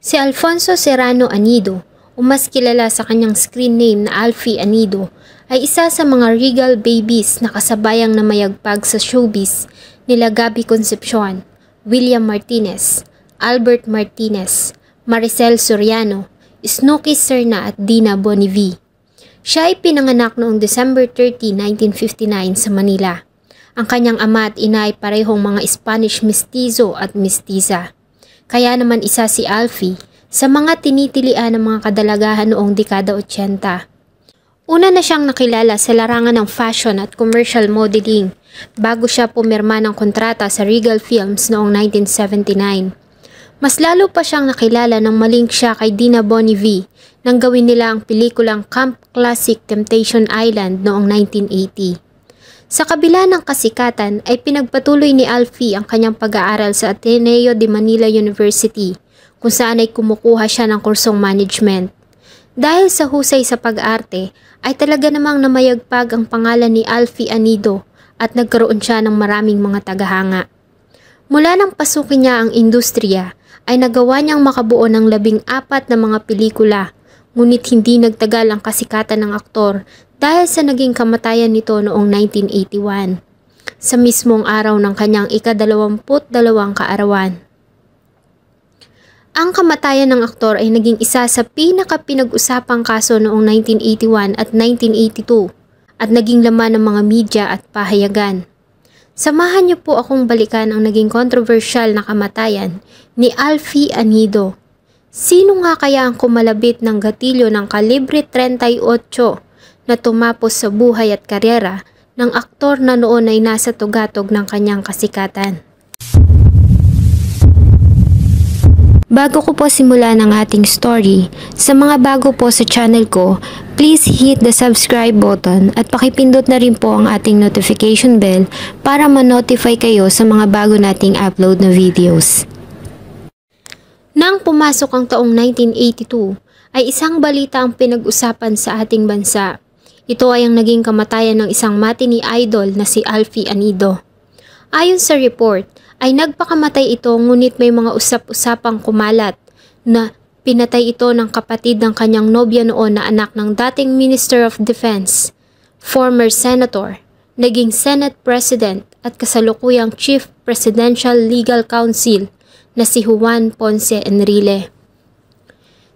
Si Alfonso Serrano Anido, o mas kilala sa kanyang screen name na Alfie Anido, ay isa sa mga regal babies na kasabayang namayagpag sa showbiz nila Gabby Concepcion, William Martinez, Albert Martinez, Maricel Soriano, Snooki Serna at Dina Bonnevie. Siya ay pinanganak noong December 30, 1959 sa Manila. Ang kanyang ama at ina ay parehong mga Spanish mestizo at mestiza. Kaya naman isa si Alfie sa mga tinitilian ng mga kadalagahan noong dekada 80. Una na siyang nakilala sa larangan ng fashion at commercial modeling bago siya pumirma ng kontrata sa Regal Films noong 1979. Mas lalo pa siyang nakilala nang malink siya kay Dina Bonnevie nang gawin nila ang pelikulang Camp Classic Temptation Island noong 1980. Sa kabila ng kasikatan ay pinagpatuloy ni Alfie ang kanyang pag-aaral sa Ateneo de Manila University kung saan ay kumukuha siya ng kursong management. Dahil sa husay sa pag-arte ay talaga namang namayagpag ang pangalan ni Alfie Anido at nagkaroon siya ng maraming mga tagahanga. Mula nang pasukin niya ang industriya ay nagawa niyang makabuo ng 14 na mga pelikula, ngunit hindi nagtagal ang kasikatan ng aktor dahil sa naging kamatayan nito noong 1981, sa mismong araw ng kanyang ika-22 kaarawan. Ang kamatayan ng aktor ay naging isa sa pinaka-pinag-usapang kaso noong 1981 at 1982 at naging laman ng mga media at pahayagan. Samahan niyo po akong balikan ang naging controversial na kamatayan ni Alfie Anido. Sino nga kaya ang kumalabit ng gatilyo ng kalibre 38 na tumapos sa buhay at karyera ng aktor na noon ay nasa tugatog ng kanyang kasikatan? Bago ko po simulan ang ating story, sa mga bago po sa channel ko, please hit the subscribe button at pakipindot na rin po ang ating notification bell para ma-notify kayo sa mga bago nating upload na videos. Nang pumasok ang taong 1982, ay isang balita ang pinag-usapan sa ating bansa. Ito ay ang naging kamatayan ng isang matinee idol na si Alfie Anido. Ayon sa report, ay nagpakamatay ito ngunit may mga usap-usapang kumalat na pinatay ito ng kapatid ng kanyang nobya noon na anak ng dating Minister of Defense, former Senator, naging Senate President at kasalukuyang Chief Presidential Legal Counsel na si Juan Ponce Enrile.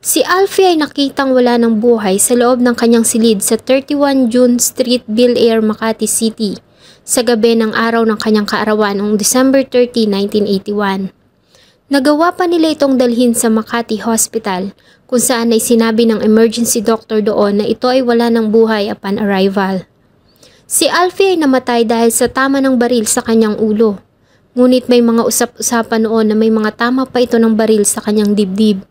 Si Alfie ay nakitang wala ng buhay sa loob ng kanyang silid sa 31 June Street, Bel Air, Makati City sa gabi ng araw ng kanyang kaarawan noong December 30, 1981. Nagawa pa nila itong dalhin sa Makati Hospital kung saan ay sinabi ng emergency doctor doon na ito ay wala ng buhay upon arrival. Si Alfie ay namatay dahil sa tama ng baril sa kanyang ulo. Ngunit may mga usap-usapan noon na may mga tama pa ito ng baril sa kanyang dibdib.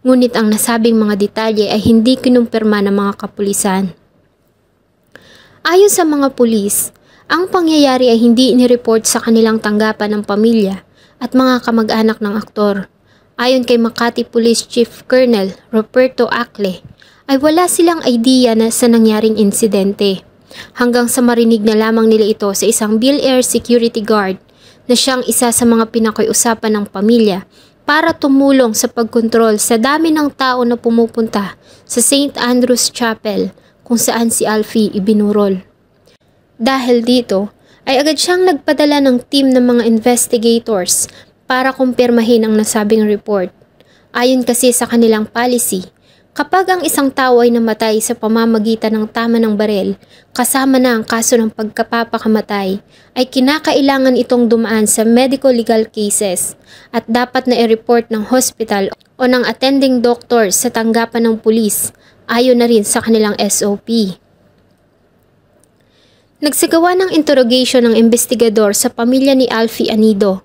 Ngunit ang nasabing mga detalye ay hindi kinumpirma ng mga kapulisan. Ayon sa mga pulis, ang pangyayari ay hindi inireport sa kanilang tanggapan ng pamilya at mga kamag-anak ng aktor. Ayon kay Makati Police Chief Colonel Roberto Acle, ay wala silang idea na sa nangyaring insidente. Hanggang sa marinig na lamang nila ito sa isang Bel Air security guard na siyang isa sa mga pinakiusapan ng pamilya para tumulong sa pagkontrol sa dami ng tao na pumupunta sa St. Andrew's Chapel kung saan si Alfie ibinurol. Dahil dito, ay agad siyang nagpadala ng team ng mga investigators para kumpirmahin ang nasabing report. Ayon kasi sa kanilang policy, kapag ang isang tao ay namatay sa pamamagitan ng tama ng baril, kasama na ang kaso ng pagkapapakamatay, ay kinakailangan itong dumaan sa medical legal cases at dapat na i-report ng hospital o ng attending doctor sa tanggapan ng pulis, ayon na rin sa kanilang SOP. Nagsagawa ng interrogation ng investigador sa pamilya ni Alfie Anido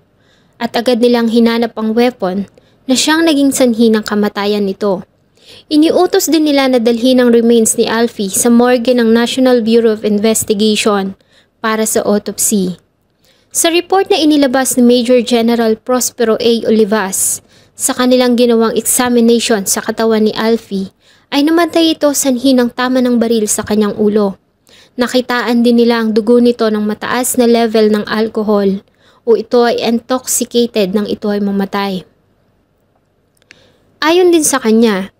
at agad nilang hinanap ang weapon na siyang naging sanhi ng kamatayan nito. Iniutos din nila na dalhin ang remains ni Alfie sa morgue ng National Bureau of Investigation para sa autopsy. Sa report na inilabas ni Major General Prospero A. Olivas, sa kanilang ginawang examination sa katawan ni Alfie, ay namatay ito sanhi ng tama ng baril sa kanyang ulo. Nakitaan din nila ang dugo nito ng mataas na level ng alcohol o ito ay intoxicated nang ito ay mamatay. Ayon din sa kanya,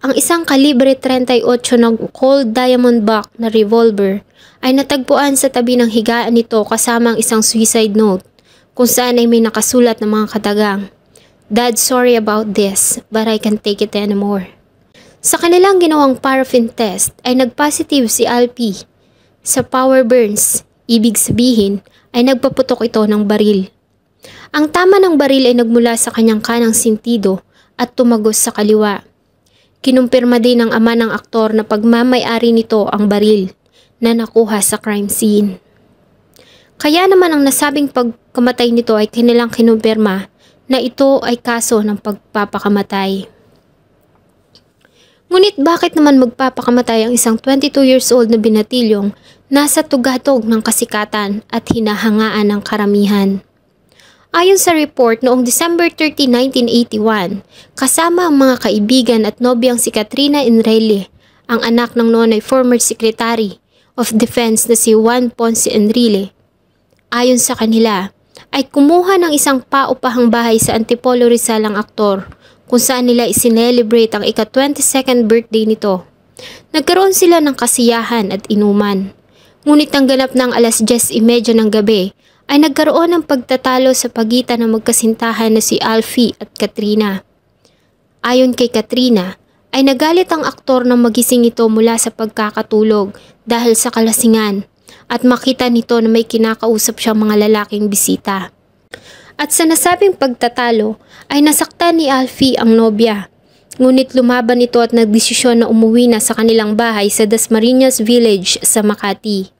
ang isang kalibre 38 na cold diamond back na revolver ay natagpuan sa tabi ng higaan nito kasama ang isang suicide note kung saan ay may nakasulat na mga katagang, "Dad, sorry about this, but I can't take it anymore." Sa kanilang ginawang paraffin test ay nagpositive si Alfie sa power burns, ibig sabihin ay nagpaputok ito ng baril. Ang tama ng baril ay nagmula sa kanyang kanang sintido at tumagos sa kaliwa. Kinumpirma din ng ama ng aktor na pagmamay-ari nito ang baril na nakuha sa crime scene. Kaya naman ang nasabing pagkamatay nito ay kanilang kinumpirma na ito ay kaso ng pagpapakamatay. Ngunit bakit naman magpapakamatay ang isang 22 years old na binatilyong nasa tugatog ng kasikatan at hinahangaan ng karamihan? Ayon sa report, noong December 30, 1981, kasama ang mga kaibigan at nobyang si Katrina Enrile, ang anak ng noon ay former Secretary of Defense na si Juan Ponce Enrile. Ayon sa kanila, ay kumuha ng isang paupahang bahay sa Antipolo Rizal ang aktor, kung saan nila isinelebrate ang ika-22nd birthday nito. Nagkaroon sila ng kasiyahan at inuman. Ngunit ang ganap ng alas 10:30 ng gabi, ay nagkaroon ng pagtatalo sa pagitan ng magkasintahan na si Alfie at Katrina. Ayon kay Katrina, ay nagalit ang aktor nang magising ito mula sa pagkakatulog dahil sa kalasingan at makita nito na may kinakausap siyang mga lalaking bisita. At sa nasabing pagtatalo ay nasaktan ni Alfie ang nobya. Ngunit lumaban ito at nagdesisyon na umuwi na sa kanilang bahay sa Dasmariñas Village sa Makati.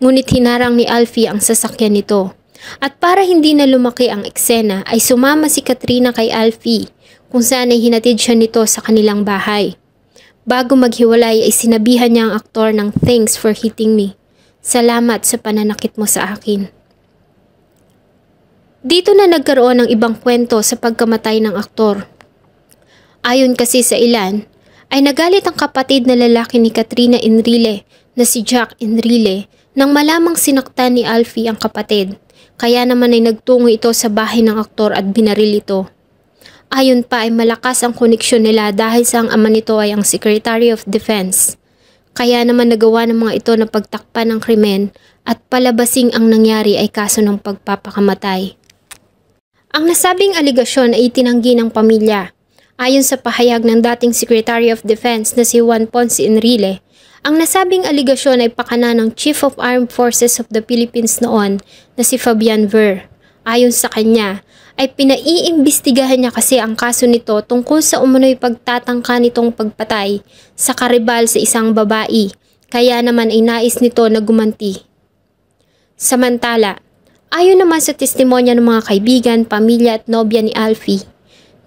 Ngunit hinarang ni Alfie ang sasakyan nito. At para hindi na lumaki ang eksena ay sumama si Katrina kay Alfie kung saan ay hinatid siya nito sa kanilang bahay. Bago maghiwalay ay sinabihan niya ang aktor ng "Thanks for hitting me. Salamat sa pananakit mo sa akin." Dito na nagkaroon ng ibang kwento sa pagkamatay ng aktor. Ayon kasi sa ilan, ay nagalit ang kapatid na lalaki ni Katrina Enrile na si Jack Enrile nang malamang sinaktan ni Alfie ang kapatid. Kaya naman ay nagtungo ito sa bahay ng aktor at binaril ito. Ayon pa ay malakas ang koneksyon nila dahil sa ang ama nito ay ang Secretary of Defense. Kaya naman nagawa ng mga ito na pagtakpan ng krimen at palabasing ang nangyari ay kaso ng pagpapakamatay. Ang nasabing aligasyon ay itinanggi ng pamilya. Ayon sa pahayag ng dating Secretary of Defense na si Juan Ponce Enrile, ang nasabing aligasyon ay pakana ng Chief of Armed Forces of the Philippines noon na si Fabian Ver. Ayon sa kanya, ay pinaiimbestigahan niya kasi ang kaso nito tungkol sa umunoy pagtatangka nitong pagpatay sa karibal sa isang babae, kaya naman ay nais nito na gumanti. Samantala, ayon naman sa testimonya ng mga kaibigan, pamilya at nobya ni Alfie,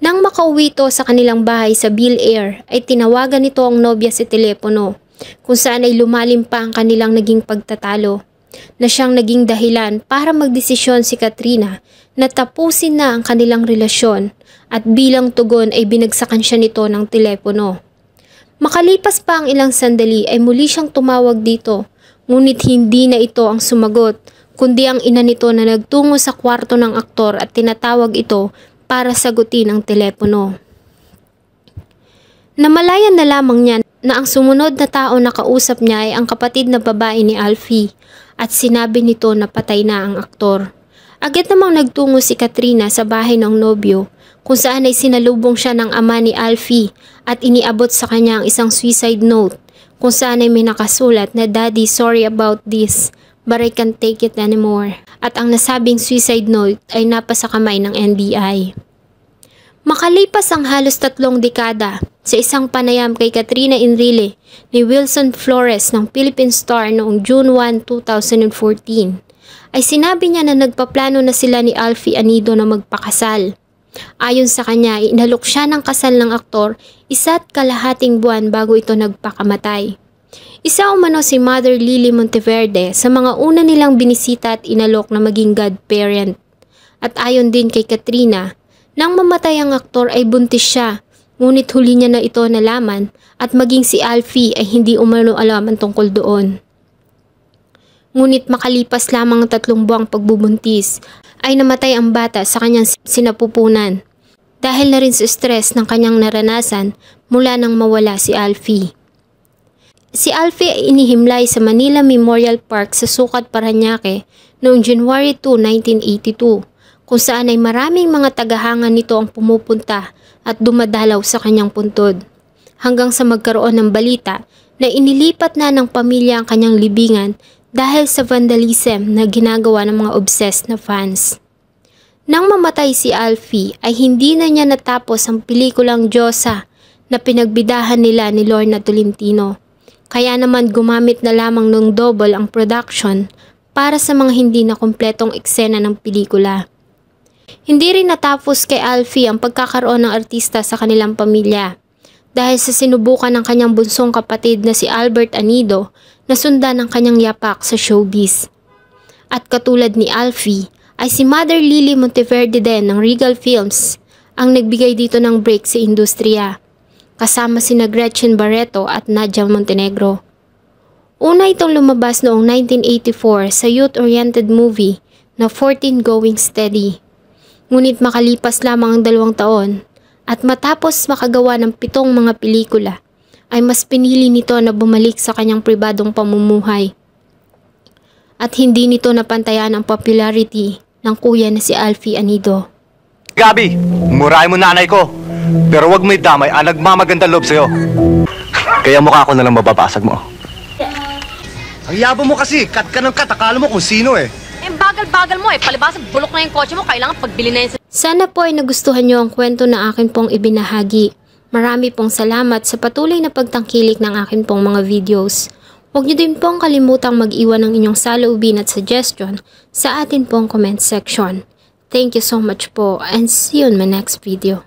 nang makauwi ito sa kanilang bahay sa Bill Air ay tinawagan nito ang nobya sa telepono, kung saan ay lumalim pa ang kanilang naging pagtatalo, na siyang naging dahilan para magdesisyon si Katrina na tapusin na ang kanilang relasyon at bilang tugon ay binagsakan siya nito ng telepono. Makalipas pa ang ilang sandali ay muli siyang tumawag dito, ngunit hindi na ito ang sumagot, kundi ang ina nito na nagtungo sa kwarto ng aktor at tinatawag ito para sagutin ang telepono. Namalayan na lamang niya na ang sumunod na tao na kausap niya ay ang kapatid na babae ni Alfie at sinabi nito na patay na ang aktor. Agad namang nagtungo si Katrina sa bahay ng nobyo kung saan ay sinalubong siya ng ama ni Alfie at iniabot sa kanya ang isang suicide note kung saan ay may nakasulat na "Daddy, sorry about this, but I can't take it anymore." At ang nasabing suicide note ay napasa kamay ng NBI. Makalipas ang halos 3 dekada, sa isang panayam kay Katrina Enrile ni Wilson Flores ng Philippine Star noong June 1, 2014, ay sinabi niya na nagpaplano na sila ni Alfie Anido na magpakasal. Ayon sa kanya, inalok siya ng kasal ng aktor 1.5 buwan bago ito nagpakamatay. Isa umano si Mother Lily Monteverde sa mga una nilang binisita at inalok na maging godparent. At ayon din kay Katrina, nang mamatay ang aktor ay buntis siya, ngunit huli niya na ito nalaman at maging si Alfie ay hindi umano alam ang tungkol doon. Ngunit makalipas lamang ang 3 buwang pagbubuntis ay namatay ang bata sa kanyang sinapupunan dahil na rin sa stress ng kanyang naranasan mula nang mawala si Alfie. Si Alfie ay inihimlay sa Manila Memorial Park sa Sucat, Parañaque noong January 2, 1982, kung saan ay maraming mga tagahanga nito ang pumupunta at dumadalaw sa kanyang puntod. Hanggang sa magkaroon ng balita na inilipat na ng pamilya ang kanyang libingan dahil sa vandalism na ginagawa ng mga obsessed na fans. Nang mamatay si Alfie ay hindi na niya natapos ang pelikulang Diyosa na pinagbidahan nila ni Lorna Tolentino. Kaya naman gumamit na lamang ng double ang production para sa mga hindi na kumpletong eksena ng pelikula. Hindi rin natapos kay Alfie ang pagkakaroon ng artista sa kanilang pamilya dahil sa sinubukan ng kanyang bunsong kapatid na si Albert Anido na sundan ng kanyang yapak sa showbiz. At katulad ni Alfie ay si Mother Lily Monteverde din ng Regal Films ang nagbigay dito ng break sa industriya, kasama sina Gretchen Barreto at Nadia Montenegro. Una itong lumabas noong 1984 sa youth-oriented movie na 14 Going Steady. Ngunit makalipas lamang ang 2 taon at matapos makagawa ng 7 mga pelikula, ay mas pinili nito na bumalik sa kanyang pribadong pamumuhay. At hindi nito napantayan ang popularity ng kuya na si Alfie Anido. Gabi, murahin mo nanay ko. Pero wag may damay ang nagmamagandang loob sa'yo. Kaya mukha ko na lang mababasag mo. Ang yabo mo kasi, kat ka ng kat, akala mo kung sino eh. Bagal-bagal mo palibasa bulok na yung kotse mo, kailangan pagbili na yun. Sana po ay nagustuhan niyo ang kwento na akin pong ibinahagi. Marami pong salamat sa patuloy na pagtangkilik ng akin pong mga videos. Huwag niyo din pong kalimutang mag-iwan ng inyong saloobin at suggestion sa atin pong comment section. Thank you so much po and see you in my next video.